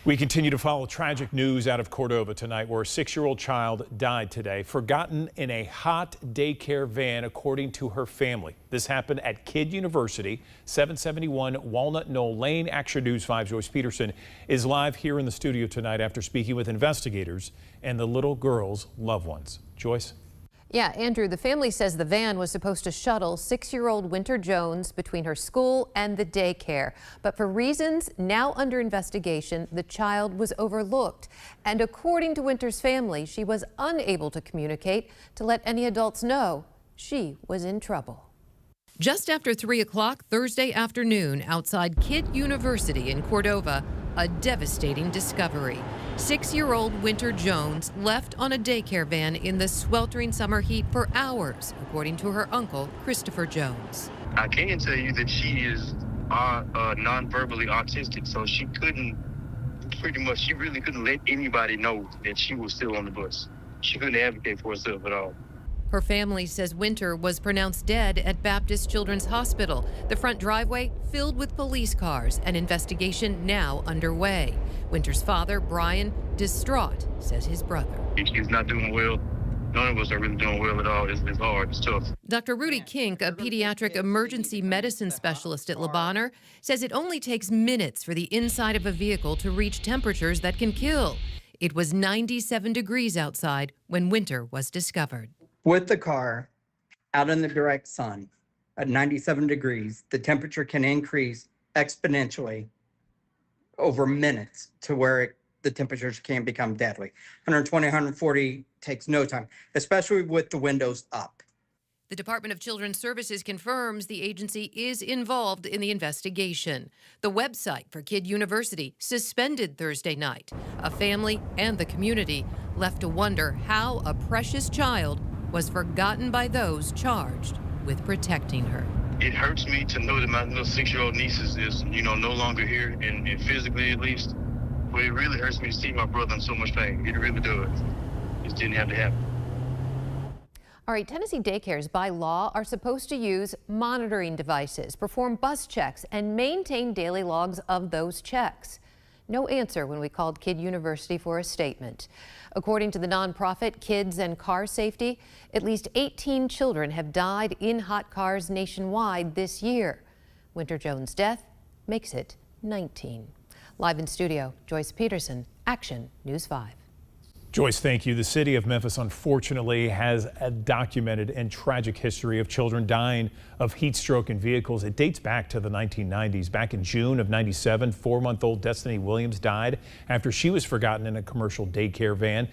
We continue to follow tragic news out of Cordova tonight, where a 6-year-old child died today, forgotten in a hot daycare van, according to her family. This happened at Kidd University, 771 Walnut Knoll Lane. Action News 5's Joyce Peterson is live here in the studio tonight after speaking with investigators and the little girl's loved ones. Joyce? Yeah, Andrew, the family says the van was supposed to shuttle 6-year-old Winter Jones between her school and the daycare. But for reasons now under investigation, the child was overlooked. And according to Winter's family, she was unable to communicate to let any adults know she was in trouble. Just after 3 o'clock Thursday afternoon outside Kidd University in Cordova, a devastating discovery. 6-year-old Winter Jones left on a daycare van in the sweltering summer heat for hours, according to her uncle, Christopher Jones. I can tell you that she is non-verbally autistic, so she really couldn't let anybody know that she was still on the bus. She couldn't advocate for herself at all. Her family says Winter was pronounced dead at Baptist Children's Hospital. The front driveway filled with police cars, an investigation now underway. Winter's father, Brian, distraught, says his brother. She's not doing well. None of us are really doing well at all. It's hard. It's tough. Dr. Rudy Kink, a pediatric emergency medicine specialist at Le Bonheur, says it only takes minutes for the inside of a vehicle to reach temperatures that can kill. It was 97 degrees outside when Winter was discovered. With the car out in the direct sun at 97 degrees, the temperature can increase exponentially over minutes to where the temperatures can become deadly. 120, 140 takes no time, especially with the windows up. The Department of Children's Services confirms the agency is involved in the investigation. The website for Kidd University suspended Thursday night. A family and the community left to wonder how a precious child was forgotten by those charged with protecting her. It hurts me to know that my little 6-year-old niece is no longer here, and physically at least. But it really hurts me to see my brother in so much pain. It really does. It didn't have to happen. All right, Tennessee daycares by law are supposed to use monitoring devices, perform bus checks, and maintain daily logs of those checks. No answer when we called Kidd University for a statement. According to the nonprofit Kids and Car Safety, at least 18 children have died in hot cars nationwide this year. Winter Jones' death makes it 19. Live in studio, Joyce Peterson, Action News 5. Joyce, thank you. The city of Memphis, unfortunately, has a documented and tragic history of children dying of heat stroke in vehicles. It dates back to the 1990s. Back in June of '97, 4-month-old Destiny Williams died after she was forgotten in a commercial daycare van.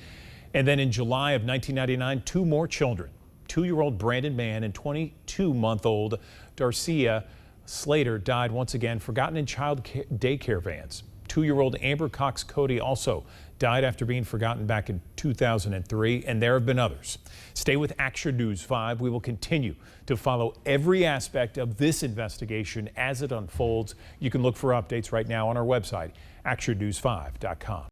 And then in July of 1999, 2 more children, 2-year-old Brandon Mann and 22-month-old Darcia Slater, died once again forgotten in daycare vans. 2-year-old Amber Cox Cody also died after being forgotten back in 2003, and there have been others. Stay with Action News 5. We will continue to follow every aspect of this investigation as it unfolds. You can look for updates right now on our website, actionnews5.com.